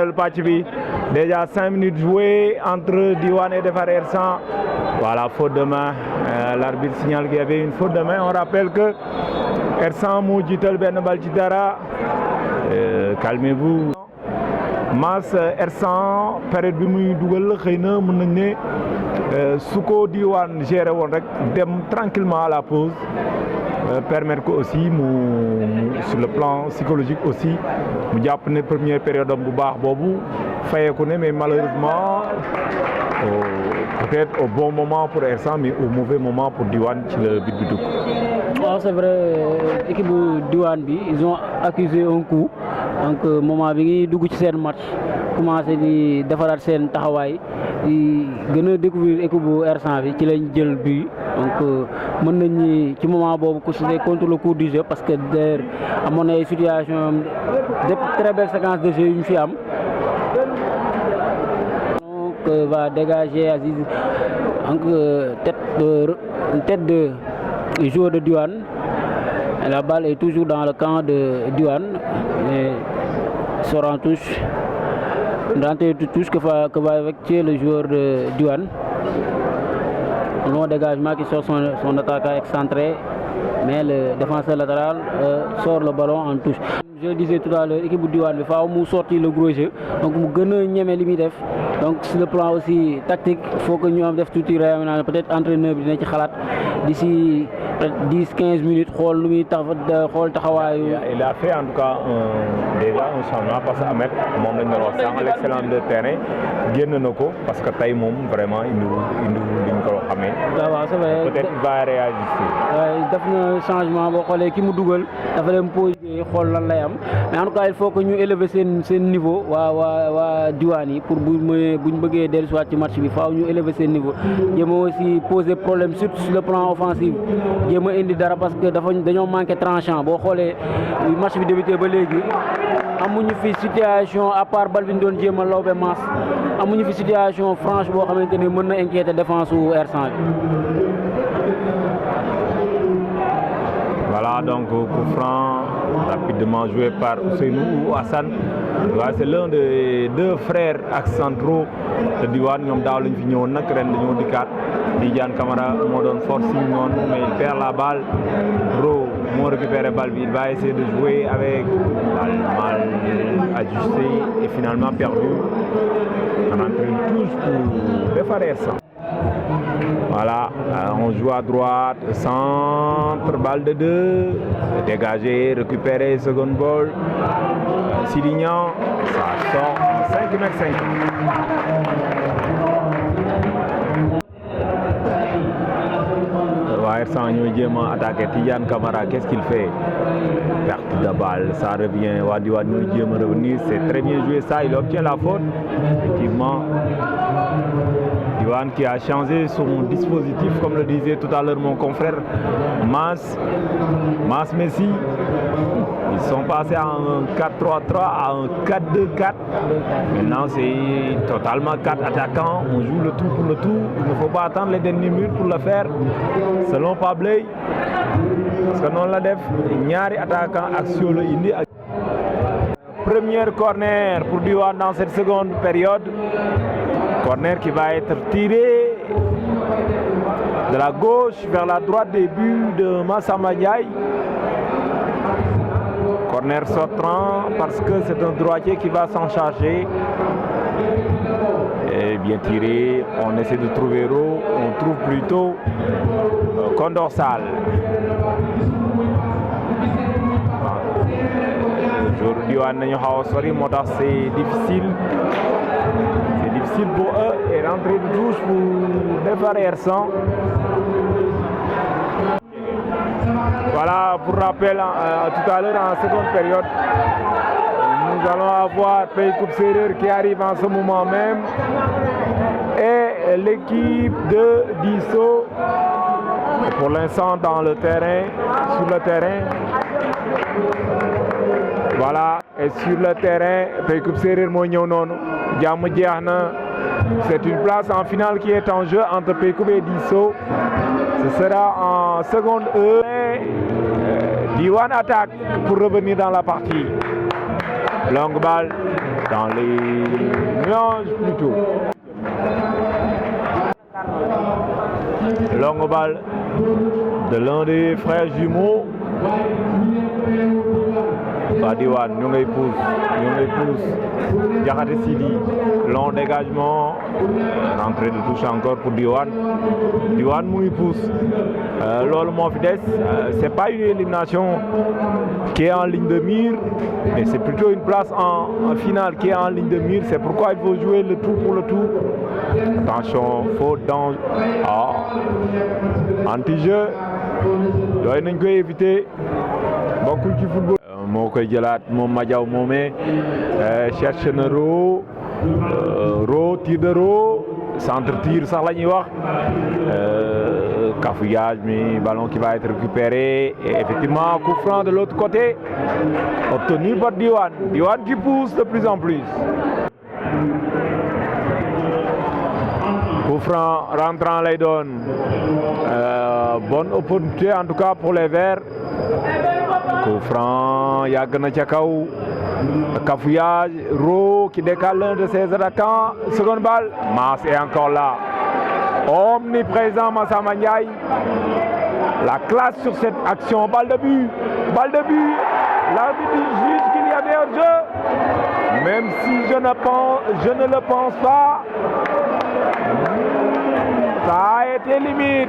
ñaareelu pàcc bi déjà 5 minutes jouées entre Diwane et Defar Hersent. Voilà, faute de main. L'arbitre signale qu'il y avait une faute de main. On rappelle que Hersent moo jiital benn bal ci dara. Calmez-vous. Mass Hersent période bi muy dugal xëy na mën nañ ne su ko Diwane géré woon rek dem tranquillement à la pause. Permettre que aussi sur le plan psychologique aussi mu jàpp ne première période am bu baax boobu fayeeku ne mais malheureusement peut-être au bon moment pour Hersent mais au mauvais moment pour Diwane ci la but bi dugg. waaw c'est vrai équipe bu Diwane bi ils ont accusé un coup donc moment bi ngi dugg ci seen match commencé di defaraat seen taxawaay di gën a découvrir équipe bu Hersent bi ci lañ jël but donc mën nañ ni ci moment boobu ku si contre le cours du jeu parce que d'ailleurs amoon na ay situation de très belle séquence de jeu yu ñu fi am. Donc va dégager Aziz donc tête de joueur de Diwane. La balle est toujours dans le camp de Diwane mais sort en touche. Une rentrée de touche que va effectuer le joueur de Diwane. Long dégagement qui sort son attaquant excentré, mais le défenseur latéral sort le ballon en touche. Je le disais tout à l'heure, l'équipe de Diwane il faut mu sortir le gros jeu donc mu gën a ñeme li muy def donc sur le plan aussi tactique il faut que ñu am def tuuti réaménagement peut-être entraîneur bi dina ci xalaat d'ici 10-15 minutes xool lu muy xool taxawaayu. Il a fait en tout cas déjà un changement parce que Ahmed moom lañ doon wax sànq l'excellence de terrain génn na ko parce que tey moom vraiment indi li ñu ko xamee. waaw c'est vrai peut-être il va réajuster. def na changement boo xoolee ki mu dugal dafa dem posé xool lan lay am mais en tout cas il faut que ñu élever seen niveau waa Diwane yi pour buñ bëggee dellusiwaat ci match bi faaw ñu élever seen niveau jéem a aussi poser problème surtout sur le plan offensif jéem a indi dara parce que dañoo manqué tranchant boo xoolee match bi débuté ba léegi amuñu fi situation à part bal bi ñu doon jéem a lawbe masse amuñu fi situation franche boo xamante ni mën na inquiéter défense su Hersent bi. Voilà donc coup franc rapidement joué par Ousseynou ou Hassan. Voilà, c'est l'un des deux frères axes centraux de Diwane ñoom daaw lañ fi ñëwoon nag ren dañoo dikkaat Tidiane Camara moo doon forcing noonu mais il perd la balle. Bro moo récupéré balle bi il va essayer de jouer avec balle mal ajustée et finalement perdu. On entre une touche pour Defar Hersent. Voilà, on joue à droite, centre, balle de 2, dégagé, récupéré, second ball, Sidignan, ça sort en 5 mètres 5. Hersent ñooy jéem a attaqué Tidiane Camara, qu'est-ce qu'il fait? Perte de balle, ça revient, waa Diwane ñooy jéem a revenir, c'est très bien joué ça, il obtient la faute, effectivement. Diwane qui a changé son dispositif, comme le disait tout à l'heure mon confrère Mass Messi. Ils sont passés à un 4-3-3 à un 4-2-4. Maintenant, c'est totalement 4 attaquants. On joue le tout pour le tout. Il ne faut pas attendre les dernières minutes pour le faire. Selon Pabley, parce que non la def ñaari attaquant action la indi. Première corner pour Diwane dans cette seconde période. Corner qui va être tiré de la gauche vers la droite des buts de Massamba Ndiaye. Corner sortant parce que c'est un droitier qui va s'en charger. Et bien tiré, on essaie de trouver Ro, on trouve plutôt Condor Sall. Aujourd'hui, nañu xaw a sori moo tax c'est difficile pour eux et rentrée de touche pour Defar Hersent. Voilà, pour rappel, tout à l'heure en seconde période, nous allons avoir Paycoub Serer qui arrive en ce moment même et l'équipe de Disso pour l'instant sur le terrain. Voilà, et sur le terrain, Paycoub Serer moo ñëw noonu jàmm jeex na. C'est une place en finale qui est en jeu entre Paycoub et Disso. Ce sera en seconde heure. Diwane attaque pour revenir dans la partie. Longue balle dans les nuages plutôt. Longue balle de l'un des frères jumeaux. Waa Diwane ñu ngay pousse Diakhaté Sidi, long dégagement, rentrée de touche encore pour Diwane mu ngi pousse. Loolu moo fi des, c'est pas une élimination qui est en ligne de mire, mais c'est plutôt une place en finale qui est en ligne de mire. C'est pourquoi il faut jouer le tout pour le tout. Attention, faute, danger. Anti-jeu yooyu nañ koy éviter, bokkul ci football. Moo koy jëlaat moom Madiaw moomee, cherche na Ro, tir de Ro, centre tir sax la ñuy wax, cafouillage, mais ballon qui va être récupéré et effectivement coup franc de l'autre côté obtenu par Diwane qui pousse de plus en plus. Coup franc rentrant lay doon, bonne opportunité en tout cas pour les Verts. Coup franc yàgg na ca kaw, cafouillage, Ro qui décale l'un de ses attaquants, seconde balle, Mass est encore là, omniprésent Massamba Ndiaye, la classe sur cette action, balle de but, l'arbitre juge qu'il y avait hors-jeu, même si je ne le pense pas, ça a été limite.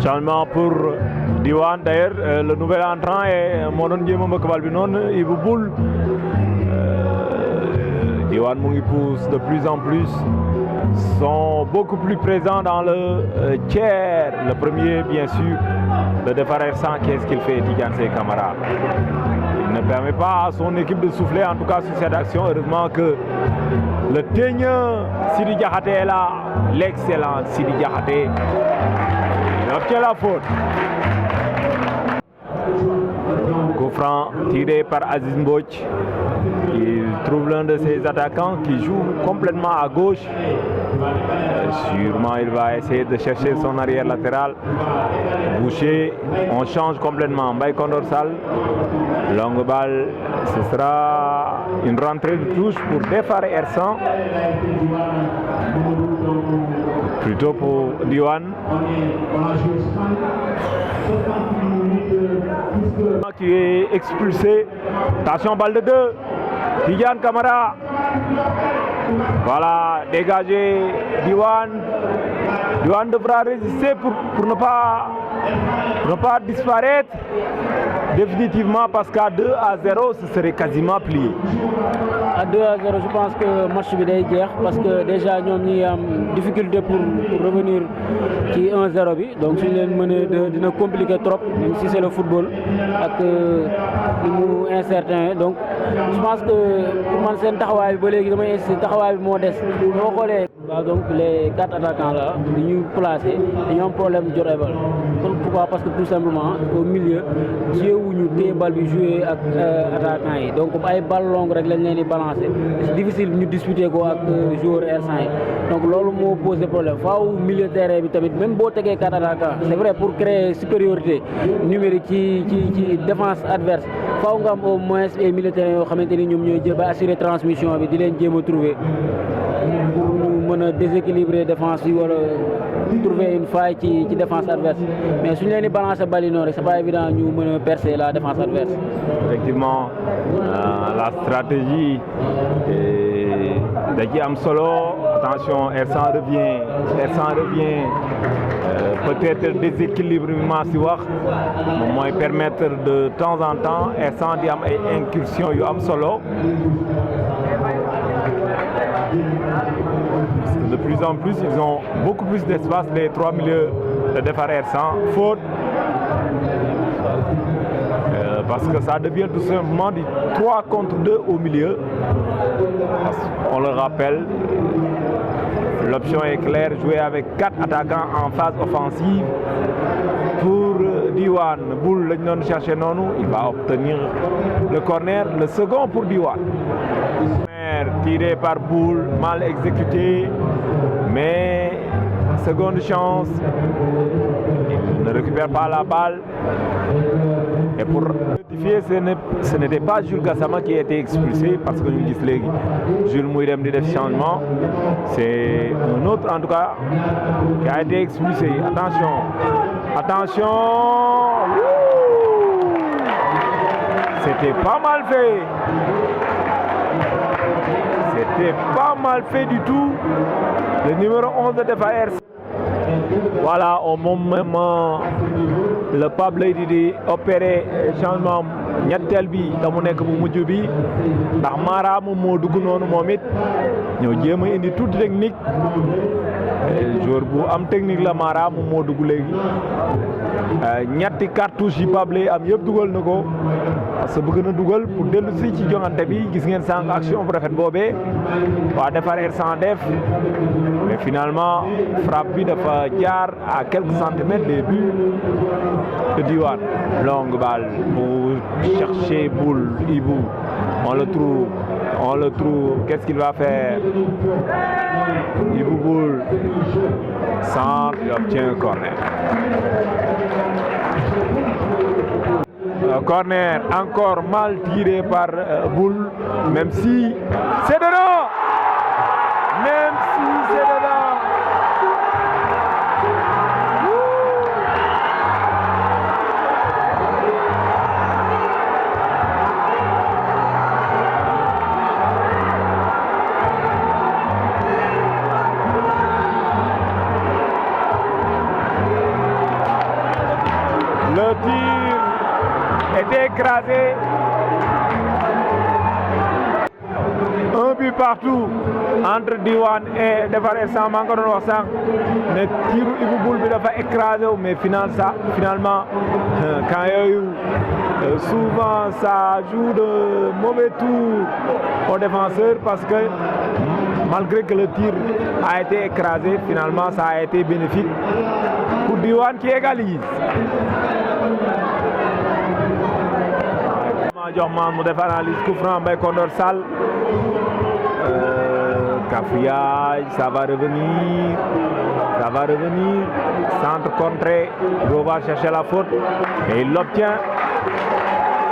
Changement pour Diwane, d'ailleurs le nouvel entrant est moo doon jéem a mbëkk bal bi noonu, Ibou Boul. Diwane mu ngi pousse de plus en plus, sont beaucoup plus présents dans le tiers. Le premier bien sûr, le défenseur sans, qu'est-ce qu'il fait Tidiane Sey Camara? Il ne permet pas à son équipe de souffler, en tout cas sur cette action. Heureusement que le teigneux Sidi Diakhaté est là, l'excellent Sidi Diakhaté. Il obtient la faute. Coup franc tiré par Aziz Mbodj. Il trouve l'un de ses attaquants qui joue complètement à gauche. Sûrement il va essayer de chercher son arrière latéral. Boucher, on change complètement. Mbaye Condor Sall, longue balle, ce sera une rentrée de touche pour Defare Ersan. Plutôt pour Diwane. Qui est expulsé. Attention, balle de 2. Tidiane Camara. Voilà, dégagé Diwane. Diwane devra résister pour ne pas disparaître définitivement, parce qu'à 2-0, ce serait quasiment plié. À 2-0, je pense que match bi day jeex, parce que déjà ñoom ñi am difficulté pour revenir ci 1-0 bi, donc suñu leen mënee dina compliqué trop, même si c'est le football ak ni mu incertain. Donc je pense que pour man seen taxawaay bi ba léegi damay insister, taxawaay bi moo des. Boo xoolee donc les 4 attaquants là li ñu placé dañoo am problème jot ay bal. Pourquoi? Parce que tout simplement au milieu jéewuñu téye bal bi jouer ak attaquants yi, donc ay bal long rek lañ leen di balancer. C'est difficile ñu disputer ko ak joueur R100 yi, donc loolu moo posé problème. Faaw milieu terrain bi tamit, même boo tegee 4 attaquants, c'est vrai, pour créer supériorité numérique ci défense adverse, faaw nga am au moins ay milieu terrain yoo xamante ni ñoom ñooy jël ba assurer transmission bi, di leen jéem a trouver pour ñu mën a déséquilibrer défense yi, wala trouver une faille ci défense adverse. Mais suñu leen di balancer bali noonu rek, c'est pas évident ñu mën a percer la défense adverse. Effectivement, la stratégie da ci am solo. Attention, Ersan revient, peut-être déséquilibrement si wax moom mooy permettre de temps en temps Ersan di am ay incursions yu am solo. Parce que de plus en plus, ils ont beaucoup plus d'espace, les 3 milieux de Defare Ersan. Faute, parce que ça devient tout simplement du 3 contre 2 au milieu. On le rappelle, l'option est claire, jouer avec 4 attaquants en phase offensive. Pour Diwane, Boul lañ doon chercher noonu, il va obtenir le corner, le second pour Diwane. Tiré par Boul, mal exécuté, mais seconde chance. ne récupère pas la balle. Et pour rectifier, ce n'était pas Jules Gassama qui a été expulsé parce que nous disons Jules Mouirem de changement. C'est un autre en tout cas qui a été expulsé. Attention, attention. C'était pas mal fait. C'était pas mal fait du tout. Le numéro 11 de Defaer. Voilà, au moment le Pape Leydi di opéré changement ñetteel bi da mu nekk bu mujj bi ndax Mara moom moo dugg noonu moom it ñëw jéem a indi toute technique joueur bu am technique la Mara moom moo dugg léegi ñetti cartouche yi Pape Ley am yëpp dugal na ko parce que bëgg na dugal pour dellu si ci joŋante bi gis ngeen sànq action bu rafet boobee waa Defaer sans def mais finalement frappe bi dafa jaar à quelques centimètres des buts de Diwane. Longue balle pour chercher Boul Ibou. On le trouve. Qu'est-ce qu'il va faire? Ibou Boul. Centre, il obtient un corner. Corner encore mal tiré par Boul, même si c'est dedans. Même si c'est dedans. Le tir est écrasé. Un but partout entre Diwane et Defaer sans maa ngi ko doon wax sànq ne tiru Ibou Boul bi dafa écrasé wu mais finalement quand yooyu souvent ça joue de mauvais tours aux défenseurs parce que malgré que le tir a été écrasé, finalement ça a été bénéfique pour Diwane qui égalise. jox man mu def analyse coup franc Mbaye Kondor Sall cafouillage, ça va revenir centre contré, il va chercher la faute et il l'obtient.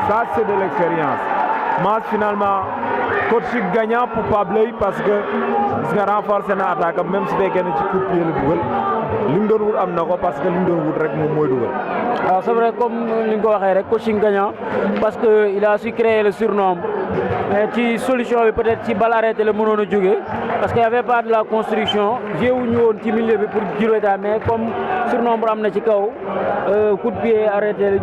Ça c'est de l'expérience. Match finalement coaching gagnant pour Pape Ley parce que gis nga renforcer na attaque même si fekkee ne ci coup de pied la dugal li mu doon wut am na ko parce que li mu doon wut rek moom mooy dugal. Alors c'est vrai comme li nga ko waxee rek coaching gagnant parce que il a su créer le surnombre mais ci solution bi peut-être ci balle arrêtée la mënoon a jógee parce qu'il y avait pas de la construction jéewuñu woon ci milieu bi pour juróomi mais comme surnombre am na ci kaw coup de pied arrêté la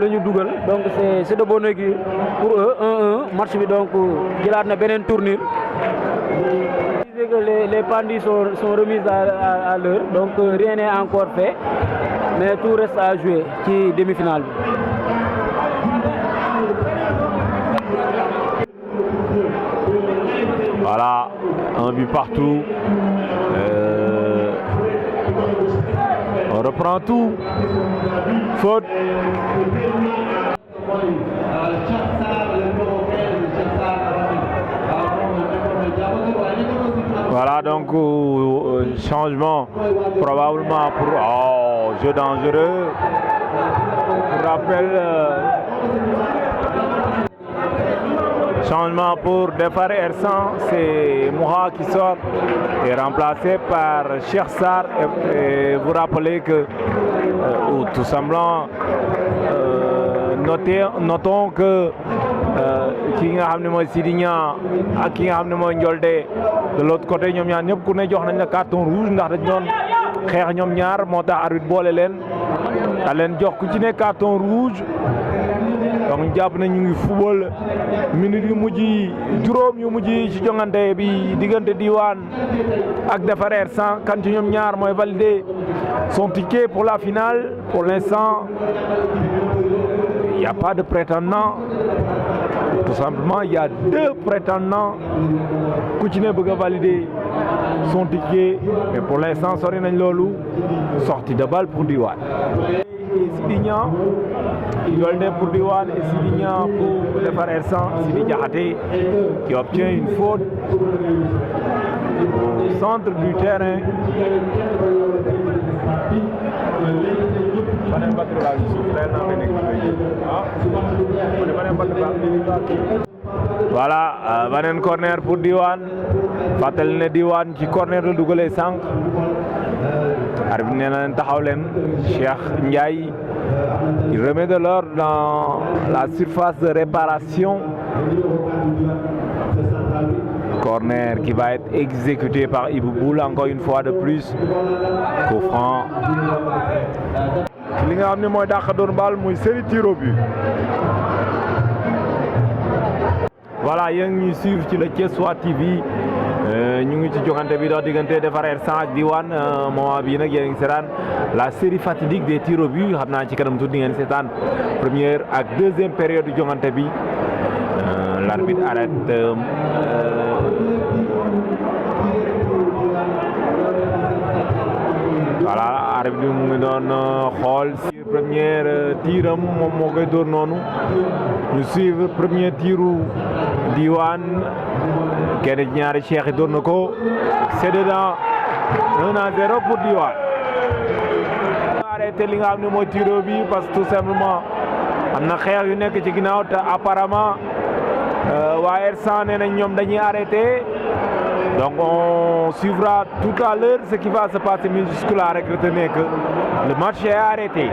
ñu dugal donc c'est de bon augure pour eux 1-1 match bi donc jëlaat na beneen tournure. Les pendus sont remises à l'heure donc rien n'est encore fait mais tout reste à jouer ci demi-finale bi. Voilà, un but partout. On reprend tout. Faute. Voilà donc changement probablement pour jeu dangereux. Pour rappel, changement pour Defaer Ersan, c'est Moura qui sort et remplacé par Cheikh Sarr et vous rappelez que ou tout simplement notons que ki nga xam ne mooy Sidi Niang ak ki nga xam ne mooy Ndiolde de l'autre côté ñoom ñaar ñëpp ku ne jox nañ la carton rouge ndax dañ doon xeex ñoom ñaar moo tax arbitre boole leen da leen jox ku ci ne carton rouge donc jàpp nañ ñu ngi football minute yu mujj yi juróom yu mujj yi ci jongante bi diggante Diwane ak Defaer Ersan kan ci ñoom ñaar mooy valider son ticket pour la finale. Pour l'instant il n'y a pas de prétendant. Tout simplement, il y a deux prétendants ku ci ne bëgg a valider son ticket mais pour l'instant sori nañ loolu sortie de balle pour Diwane. Sidi Niang Ndiolde pour Diwane et Sidi Niang pour Defaer Ersan. Sidi Diakhaté qui obtient une faute au centre du terrain. voilà beneen corner pour Diwane fàttali ne Diwane ci corner la dugalee sànq arbitre nee na leen taxaw leen Cheikh Ndiaye il remet de l'ordre dans la surface de réparation. Corner qui va être exécuté par Ibou Boul encore une fois de plus. Coup franc. li nga xam ne mooy dàq doon bal muy série tir au but. voilà yéen ngi ñuy suivre ci le Thiessois TV ñu ngi ci joxante bi dox diggante Defar Hersent ak Diwane moment bii nag yéen a ngi seetaan la série fatidique des tirs au but xam naa ci kanam tuuti di ngeen seetaan première ak deuxième période du joxante bi l'arbitre arrête voilà arbitre bi mu ngi doon xool si première tiram moom moo koy dóor noonu ñu suivre premier tiru Diwane kenn ci ñaari Cheikh yi dóor na ko c'est dedans 1-0 pour Diwane. arrêté li nga xam ne mooy tiro bi parce que tout simplement am na xeex yu nekk ci ginnaaw te apparemment waa Hersent nee nañ ñoom dañuy arrêté donc on suivra tout à l'heure ce qui va se passer, mais jusque-là retenez que le match est arrêté.